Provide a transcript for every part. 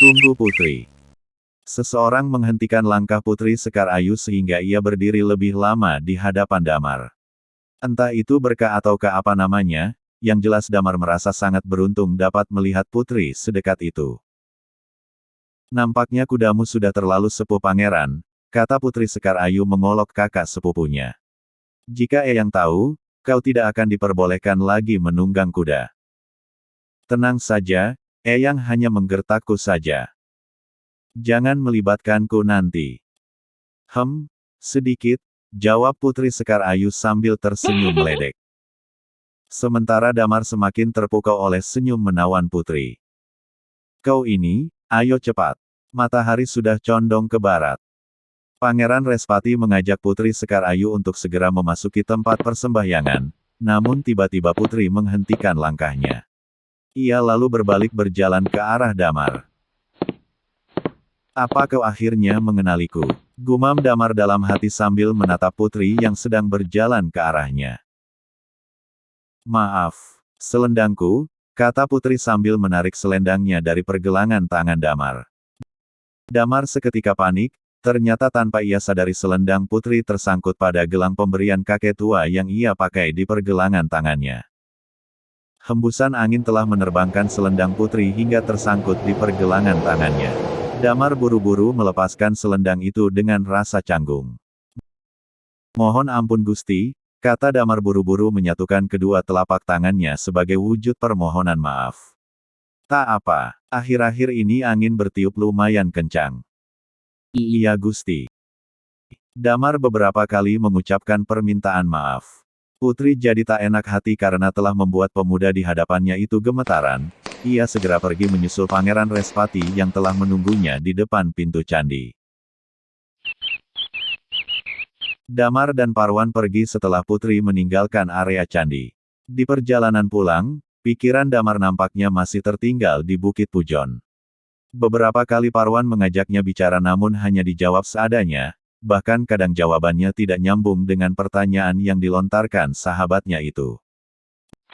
Tunggu Putri. Seseorang menghentikan langkah Putri Sekar Ayu sehingga ia berdiri lebih lama di hadapan Damar. Entah itu berkah ataukah apa namanya, yang jelas Damar merasa sangat beruntung dapat melihat Putri sedekat itu. Nampaknya kudamu sudah terlalu sepuh pangeran, kata Putri Sekar Ayu mengolok kakak sepupunya. Jika Eyang tahu, kau tidak akan diperbolehkan lagi menunggang kuda. Tenang saja, Eyang hanya menggertakku saja. Jangan melibatkanku nanti. Sedikit, jawab Putri Sekar Ayu sambil tersenyum meledek. Sementara Damar semakin terpukau oleh senyum menawan Putri. Kau ini, ayo cepat. Matahari sudah condong ke barat. Pangeran Respati mengajak Putri Sekar Ayu untuk segera memasuki tempat persembahyangan, namun tiba-tiba Putri menghentikan langkahnya. Ia lalu berbalik berjalan ke arah Damar. Apa kau akhirnya mengenaliku? Gumam Damar dalam hati sambil menatap Putri yang sedang berjalan ke arahnya. Maaf, selendangku, kata Putri sambil menarik selendangnya dari pergelangan tangan Damar. Damar seketika panik, ternyata tanpa ia sadari selendang Putri tersangkut pada gelang pemberian kakek tua yang ia pakai di pergelangan tangannya. Hembusan angin telah menerbangkan selendang Putri hingga tersangkut di pergelangan tangannya. Damar buru-buru melepaskan selendang itu dengan rasa canggung. Mohon ampun Gusti, kata Damar buru-buru menyatukan kedua telapak tangannya sebagai wujud permohonan maaf. Tak apa, akhir-akhir ini angin bertiup lumayan kencang. Iya Gusti. Damar beberapa kali mengucapkan permintaan maaf. Putri jadi tak enak hati karena telah membuat pemuda di hadapannya itu gemetaran. Ia segera pergi menyusul Pangeran Respati yang telah menunggunya di depan pintu candi. Damar dan Parwan pergi setelah Putri meninggalkan area candi. Di perjalanan pulang, pikiran Damar nampaknya masih tertinggal di Bukit Pujon. Beberapa kali Parwan mengajaknya bicara namun hanya dijawab seadanya, bahkan kadang jawabannya tidak nyambung dengan pertanyaan yang dilontarkan sahabatnya itu.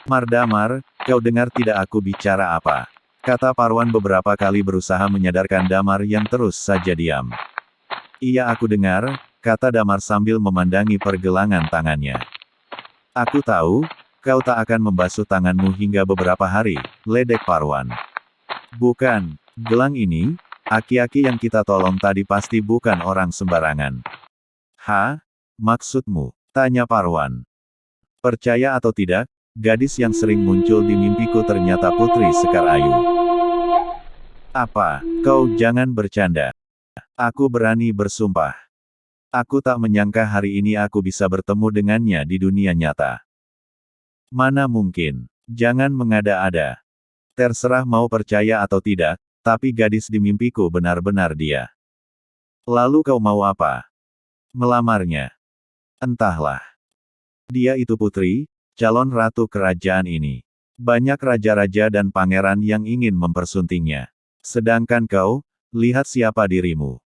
Damar, kau dengar tidak aku bicara apa? Kata Parwan beberapa kali berusaha menyadarkan Damar yang terus saja diam. Iya aku dengar, kata Damar sambil memandangi pergelangan tangannya. Aku tahu, kau tak akan membasuh tanganmu hingga beberapa hari, ledek Parwan. Bukan, gelang ini, aki-aki yang kita tolong tadi pasti bukan orang sembarangan. Hah? Maksudmu? Tanya Parwan. Percaya atau tidak, gadis yang sering muncul di mimpiku ternyata Putri Sekar Ayu. Apa? Kau jangan bercanda. Aku berani bersumpah. Aku tak menyangka hari ini aku bisa bertemu dengannya di dunia nyata. Mana mungkin? Jangan mengada-ada. Terserah mau percaya atau tidak, tapi gadis di mimpiku benar-benar dia. Lalu kau mau apa? Melamarnya? Entahlah. Dia itu putri, calon ratu kerajaan ini. Banyak raja-raja dan pangeran yang ingin mempersuntingnya. Sedangkan kau, lihat siapa dirimu.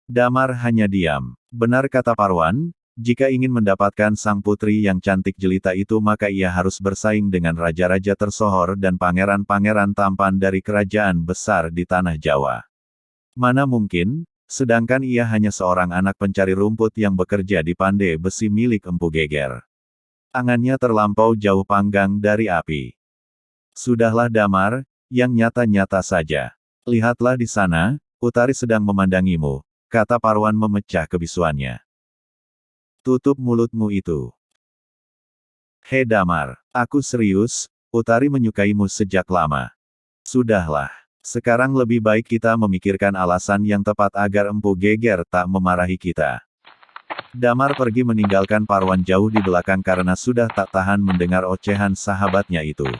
Damar hanya diam. Benar kata Parwan, jika ingin mendapatkan sang putri yang cantik jelita itu maka ia harus bersaing dengan raja-raja tersohor dan pangeran-pangeran tampan dari kerajaan besar di tanah Jawa. Mana mungkin, sedangkan ia hanya seorang anak pencari rumput yang bekerja di pandai besi milik Empu Geger. Angannya terlampau jauh panggang dari api. Sudahlah Damar, yang nyata-nyata saja. Lihatlah di sana, Utari sedang memandangimu, kata Parwan memecah kebisuannya. Tutup mulutmu itu. Hei Damar, aku serius, Utari menyukaimu sejak lama. Sudahlah, sekarang lebih baik kita memikirkan alasan yang tepat agar Empu Geger tak memarahi kita. Damar pergi meninggalkan Parwan jauh di belakang karena sudah tak tahan mendengar ocehan sahabatnya itu.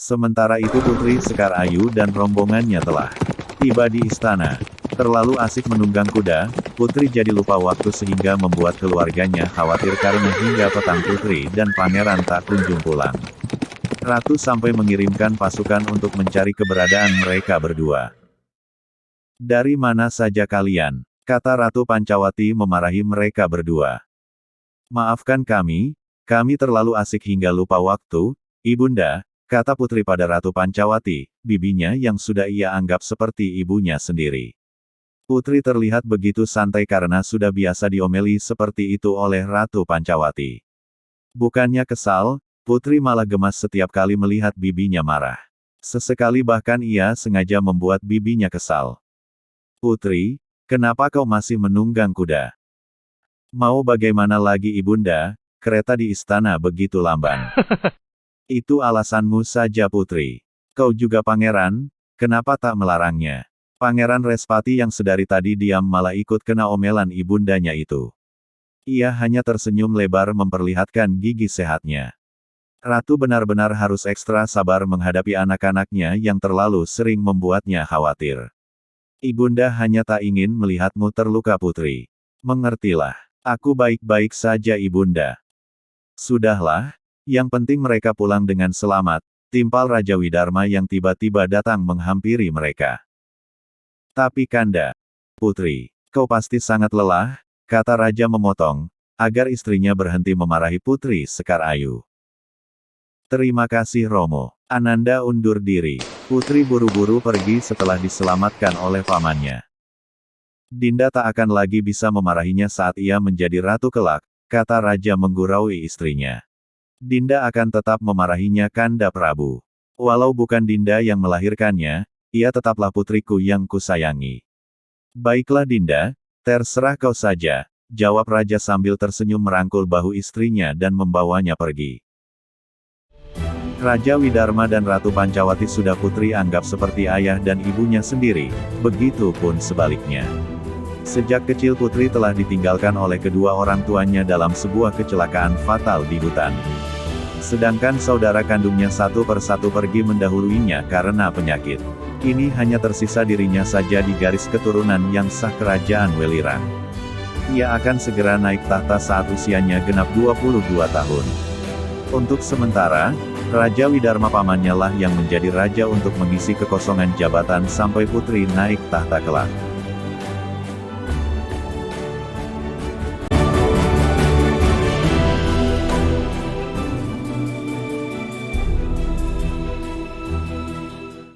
Sementara itu Putri Sekar Ayu dan rombongannya telah tiba di istana. Terlalu asik menunggang kuda, Putri jadi lupa waktu sehingga membuat keluarganya khawatir karena hingga petang Putri dan Pangeran tak kunjung pulang. Ratu sampai mengirimkan pasukan untuk mencari keberadaan mereka berdua. Dari mana saja kalian? Kata Ratu Pancawati memarahi mereka berdua. Maafkan kami, Kami terlalu asik hingga lupa waktu, Ibunda, kata putri pada Ratu Pancawati, bibinya yang sudah ia anggap seperti ibunya sendiri. Putri terlihat begitu santai karena sudah biasa diomeli seperti itu oleh Ratu Pancawati. Bukannya kesal, Putri malah gemas setiap kali melihat bibinya marah. Sesekali bahkan ia sengaja membuat bibinya kesal. Putri, kenapa kau masih menunggang kuda? Mau bagaimana lagi Ibunda, kereta di istana begitu lamban. Itu alasanmu saja Putri. Kau juga pangeran, kenapa tak melarangnya? Pangeran Respati yang sedari tadi diam malah ikut kena omelan ibundanya itu. Ia hanya tersenyum lebar memperlihatkan gigi sehatnya. Ratu benar-benar harus ekstra sabar menghadapi anak-anaknya yang terlalu sering membuatnya khawatir. Ibunda hanya tak ingin melihatmu terluka Putri. Mengertilah. Aku baik-baik saja Ibunda. Sudahlah, yang penting mereka pulang dengan selamat, timpal Raja Widharma yang tiba-tiba datang menghampiri mereka. Tapi Kanda, Putri, kau pasti sangat lelah, kata Raja memotong, agar istrinya berhenti memarahi Putri Sekar Ayu. Terima kasih Romo. Ananda undur diri. Putri buru-buru pergi setelah diselamatkan oleh pamannya. Dinda tak akan lagi bisa memarahinya saat ia menjadi ratu kelak, kata Raja mengguraui istrinya. Dinda akan tetap memarahinya Kanda Prabu. Walau bukan Dinda yang melahirkannya, ia tetaplah putriku yang kusayangi. Baiklah Dinda, terserah kau saja, jawab Raja sambil tersenyum merangkul bahu istrinya dan membawanya pergi. Raja Widharma dan Ratu Pancawati sudah Putri anggap seperti ayah dan ibunya sendiri, begitu pun sebaliknya. Sejak kecil Putri telah ditinggalkan oleh kedua orang tuanya dalam sebuah kecelakaan fatal di hutan. Sedangkan saudara kandungnya satu persatu pergi mendahuluinya karena penyakit. Kini hanya tersisa dirinya saja di garis keturunan yang sah kerajaan Welirang. Ia akan segera naik tahta saat usianya genap 22 tahun. Untuk sementara, Raja Widharma pamannya lah yang menjadi raja untuk mengisi kekosongan jabatan sampai Putri naik tahta kelak.